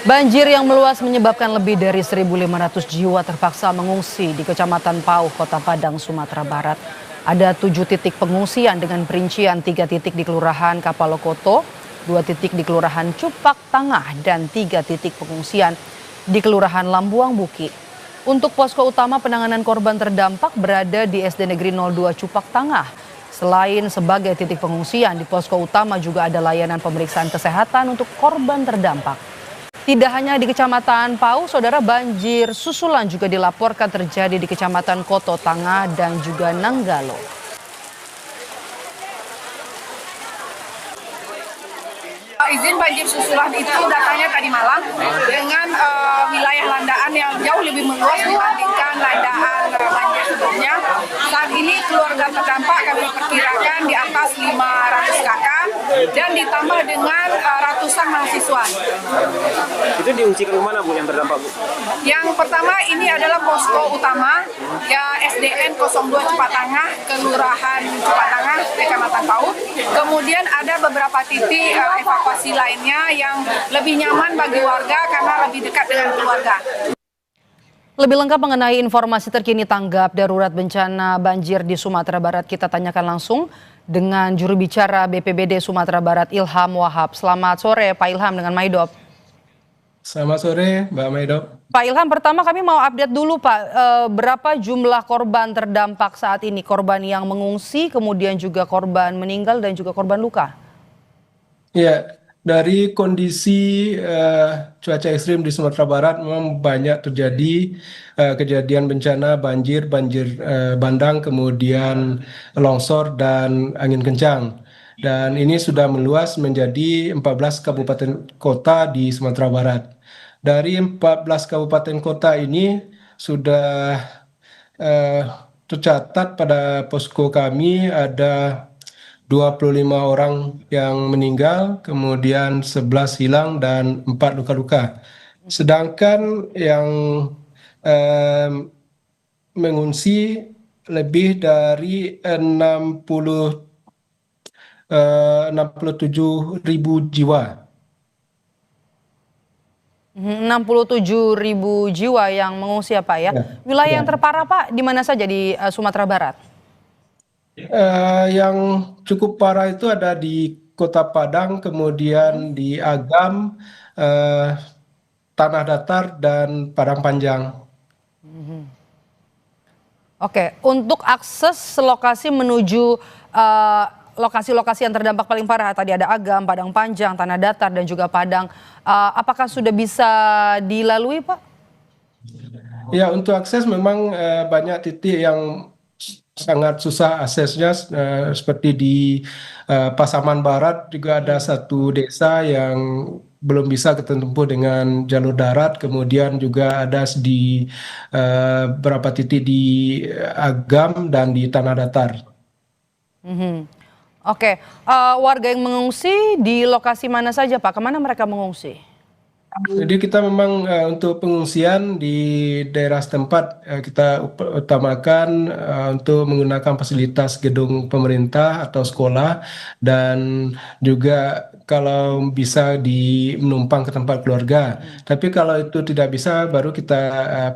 Banjir yang meluas menyebabkan lebih dari 1.500 jiwa terpaksa mengungsi di Kecamatan Pauh, Kota Padang, Sumatera Barat. Ada 7 titik pengungsian dengan perincian 3 titik di Kelurahan Kapalokoto, 2 titik di Kelurahan Cupak Tangah, dan 3 titik pengungsian di Kelurahan Lambuang Buki. Untuk posko utama penanganan korban terdampak berada di SD Negeri 02 Cupak Tangah. Selain sebagai titik pengungsian, di posko utama juga ada layanan pemeriksaan kesehatan untuk korban terdampak. Tidak hanya di Kecamatan Pauh, saudara, banjir susulan juga dilaporkan terjadi di Kecamatan Koto Tangah dan juga Nanggalo. Izin banjir susulan itu datanya tadi malam dengan wilayah landaan yang jauh lebih meluas dibandingkan landaan banjir sebelumnya. Saat ini keluarga terdampak kami perkirakan di atas 500 kakak dan ditambah dengan ratusan mahasiswa. Itu diungsikan kemana, Bu, yang terdampak, Bu? Yang pertama ini adalah posko utama ya SDN 02 Cupak Tangah, Kelurahan Cupak Tangah, Kecamatan Pauh. Kemudian ada beberapa titik evakuasi lainnya yang lebih nyaman bagi warga karena lebih dekat dengan keluarga. Lebih lengkap mengenai informasi terkini tanggap darurat bencana banjir di Sumatera Barat, kita tanyakan langsung dengan juru bicara BPBD Sumatera Barat, Ilham Wahab. Selamat sore Pak Ilham dengan Maidop. Selamat sore Mbak Maidop. Pak Ilham, pertama kami mau update dulu Pak, berapa jumlah korban terdampak saat ini? Korban yang mengungsi, kemudian juga korban meninggal dan juga korban luka? Ya, dari kondisi cuaca ekstrim di Sumatera Barat memang banyak terjadi kejadian bencana banjir bandang, kemudian longsor dan angin kencang. Dan ini sudah meluas menjadi 14 kabupaten kota di Sumatera Barat. Dari 14 kabupaten kota ini sudah tercatat pada posko kami ada 25 orang yang meninggal, kemudian 11 hilang dan 4 luka-luka. Sedangkan yang mengungsi lebih dari 67.000 jiwa. 67.000 jiwa yang mengungsi ya Pak ya. Wilayah yang terparah Pak di mana saja di Sumatera Barat? Yang cukup parah itu ada di Kota Padang, kemudian di Agam, Tanah Datar, dan Padang Panjang. Oke, untuk akses lokasi menuju lokasi-lokasi yang terdampak paling parah, tadi ada Agam, Padang Panjang, Tanah Datar, dan juga Padang. Apakah sudah bisa dilalui Pak? Ya, untuk akses memang banyak titik yang sangat susah aksesnya, seperti di Pasaman Barat juga ada satu desa yang belum bisa ketempuh dengan jalur darat, kemudian juga ada di beberapa titik di Agam dan di Tanah Datar. Oke, warga yang mengungsi di lokasi mana saja Pak? Kemana mereka mengungsi? Jadi kita memang untuk pengungsian di daerah setempat kita utamakan untuk menggunakan fasilitas gedung pemerintah atau sekolah, dan juga kalau bisa menumpang ke tempat keluarga. Tapi kalau itu tidak bisa, baru kita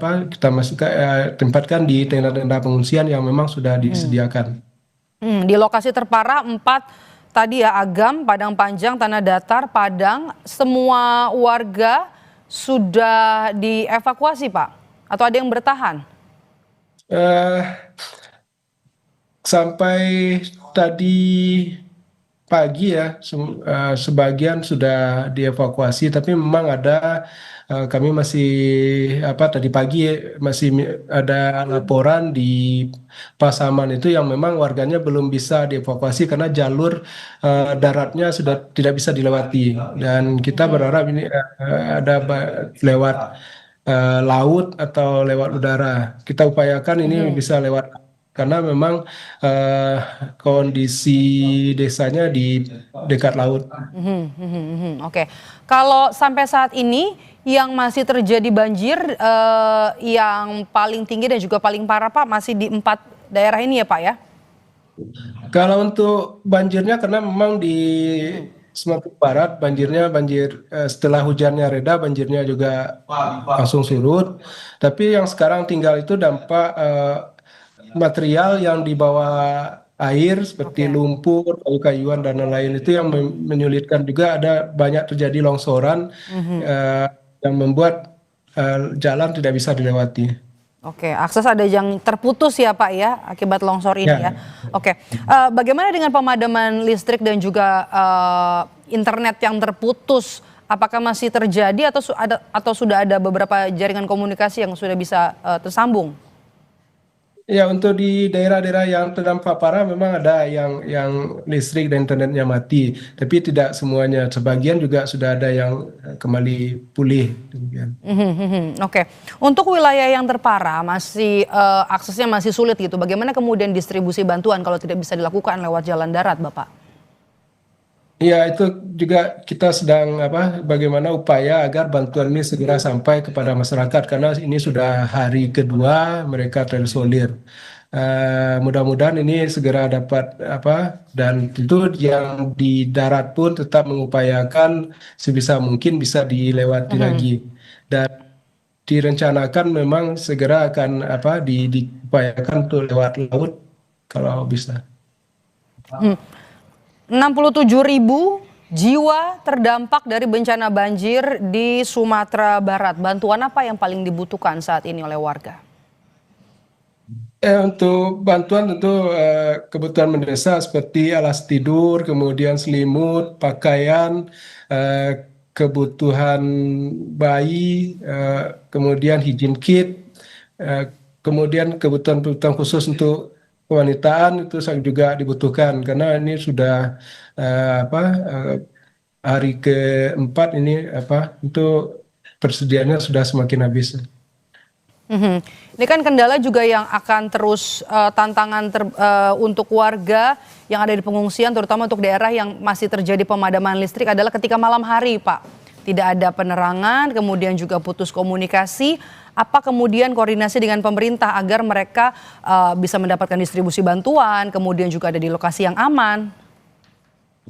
tempatkan di tenda-tenda pengungsian yang memang sudah disediakan. Di lokasi terparah 4 tadi ya, Agam, Padang Panjang, Tanah Datar, Padang, semua warga sudah dievakuasi Pak? Atau ada yang bertahan? Sampai tadi pagi ya, sebagian sudah dievakuasi, tapi memang ada kami masih tadi pagi masih ada laporan di Pasaman itu yang memang warganya belum bisa dievakuasi karena jalur daratnya sudah tidak bisa dilewati, dan kita berharap ini ada lewat laut atau lewat udara. Kita upayakan ini bisa lewat, karena memang kondisi desanya di dekat laut. Oke, kalau sampai saat ini yang masih terjadi banjir yang paling tinggi dan juga paling parah Pak masih di 4 daerah ini ya Pak ya? Kalau untuk banjirnya, karena memang di Sumatera Barat banjir setelah hujannya reda, banjirnya juga langsung surut. Tapi yang sekarang tinggal itu dampak material yang di bawah air seperti Oke. lumpur, kayu-kayuan dan lain-lain itu yang menyulitkan juga ada banyak terjadi longsoran eh, yang membuat jalan tidak bisa dilewati. Oke, akses ada yang terputus ya Pak ya akibat longsor ini ya. Ya. Oke, bagaimana dengan pemadaman listrik dan juga internet yang terputus? Apakah masih terjadi atau sudah ada beberapa jaringan komunikasi yang sudah bisa tersambung? Ya, untuk di daerah-daerah yang terdampak parah memang ada yang listrik dan internetnya mati, tapi tidak semuanya. Sebagian juga sudah ada yang kembali pulih. Demikian. Oke, untuk wilayah yang terparah masih aksesnya masih sulit gitu. Bagaimana kemudian distribusi bantuan kalau tidak bisa dilakukan lewat jalan darat, Bapak? Ya, itu juga kita sedang bagaimana upaya agar bantuan ini segera sampai kepada masyarakat karena ini sudah hari kedua mereka terisolir. Mudah-mudahan ini segera dapat dan tentu yang di darat pun tetap mengupayakan sebisa mungkin bisa dilewati lagi dan direncanakan memang segera akan diupayakan untuk lewat laut kalau bisa. 67.000 jiwa terdampak dari bencana banjir di Sumatera Barat. Bantuan apa yang paling dibutuhkan saat ini oleh warga? Untuk bantuan tentu kebutuhan mendesak seperti alas tidur, kemudian selimut, pakaian, kebutuhan bayi, kemudian hygiene kit, kemudian kebutuhan-kebutuhan khusus untuk kewanitaan itu juga dibutuhkan karena ini sudah hari keempat ini untuk persediaannya sudah semakin habis. Ini kan kendala juga yang akan terus tantangan untuk warga yang ada di pengungsian, terutama untuk daerah yang masih terjadi pemadaman listrik adalah ketika malam hari, Pak. Tidak ada penerangan, kemudian juga putus komunikasi. Apa kemudian koordinasi dengan pemerintah agar mereka bisa mendapatkan distribusi bantuan, kemudian juga ada di lokasi yang aman?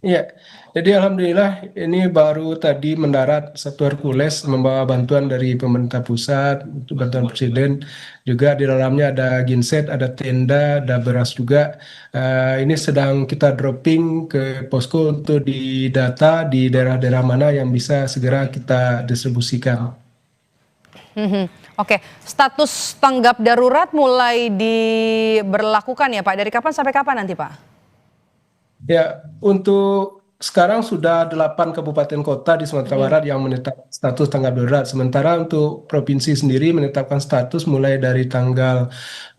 Iya, jadi alhamdulillah ini baru tadi mendarat satu Hercules membawa bantuan dari pemerintah pusat, untuk bantuan presiden. Juga di dalamnya ada genset, ada tenda, ada beras juga. Ini sedang kita dropping ke posko untuk didata di daerah-daerah mana yang bisa segera kita distribusikan. Oke, status tanggap darurat mulai diberlakukan ya Pak. Dari kapan sampai kapan nanti Pak? Ya, untuk sekarang sudah 8 kabupaten kota di Sumatera Barat yang menetapkan status tanggap darurat. Sementara untuk provinsi sendiri menetapkan status mulai dari tanggal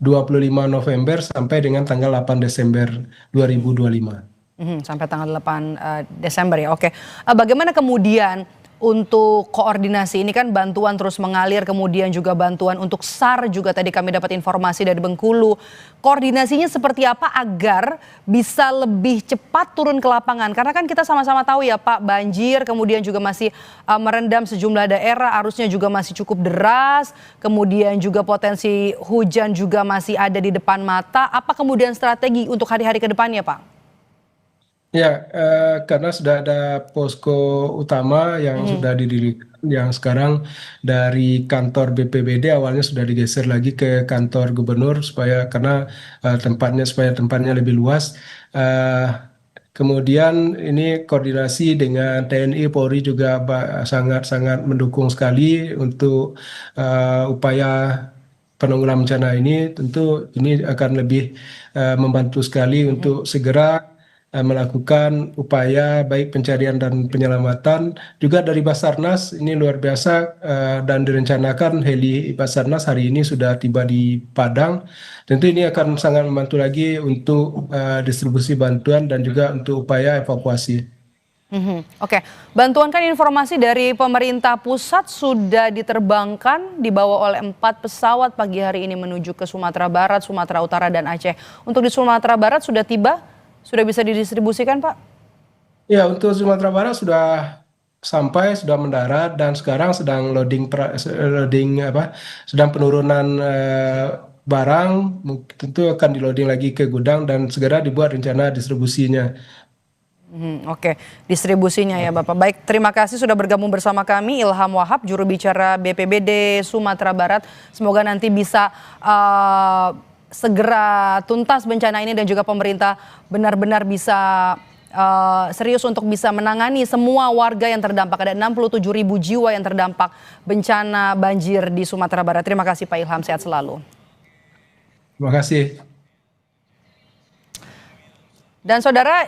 25 November sampai dengan tanggal 8 Desember 2025. Sampai tanggal 8 Desember ya. Oke. Bagaimana kemudian untuk koordinasi ini kan bantuan terus mengalir, kemudian juga bantuan untuk SAR juga tadi kami dapat informasi dari Bengkulu. Koordinasinya seperti apa agar bisa lebih cepat turun ke lapangan? Karena kan kita sama-sama tahu ya Pak, banjir kemudian juga masih merendam sejumlah daerah, arusnya juga masih cukup deras, kemudian juga potensi hujan juga masih ada di depan mata. Apa kemudian strategi untuk hari-hari ke depannya Pak? Ya, karena sudah ada posko utama yang sudah didirikan, yang sekarang dari kantor BPBD awalnya sudah digeser lagi ke kantor gubernur karena supaya tempatnya lebih luas. Kemudian ini koordinasi dengan TNI, Polri juga sangat-sangat mendukung sekali untuk upaya penanggulangan bencana ini. Tentu ini akan lebih membantu sekali untuk segera melakukan upaya baik pencarian dan penyelamatan. Juga dari Basarnas ini luar biasa dan direncanakan heli Basarnas hari ini sudah tiba di Padang. Tentu ini akan sangat membantu lagi untuk distribusi bantuan dan juga untuk upaya evakuasi. Oke, bantuan kan informasi dari pemerintah pusat sudah diterbangkan dibawa oleh 4 pesawat pagi hari ini menuju ke Sumatera Barat, Sumatera Utara dan Aceh. Untuk di Sumatera Barat sudah tiba? Sudah bisa didistribusikan, Pak? Ya, untuk Sumatera Barat sudah sampai, sudah mendarat dan sekarang sedang sedang penurunan barang. Tentu akan di loading lagi ke gudang dan segera dibuat rencana distribusinya. Oke, distribusinya ya Bapak. Baik, terima kasih sudah bergabung bersama kami Ilham Wahab, juru bicara BPBD Sumatera Barat. Semoga nanti bisa segera tuntas bencana ini dan juga pemerintah benar-benar bisa serius untuk bisa menangani semua warga yang terdampak. Ada 67.000 jiwa yang terdampak bencana banjir di Sumatera Barat. Terima kasih Pak Ilham, sehat selalu. Terima kasih. Dan saudara,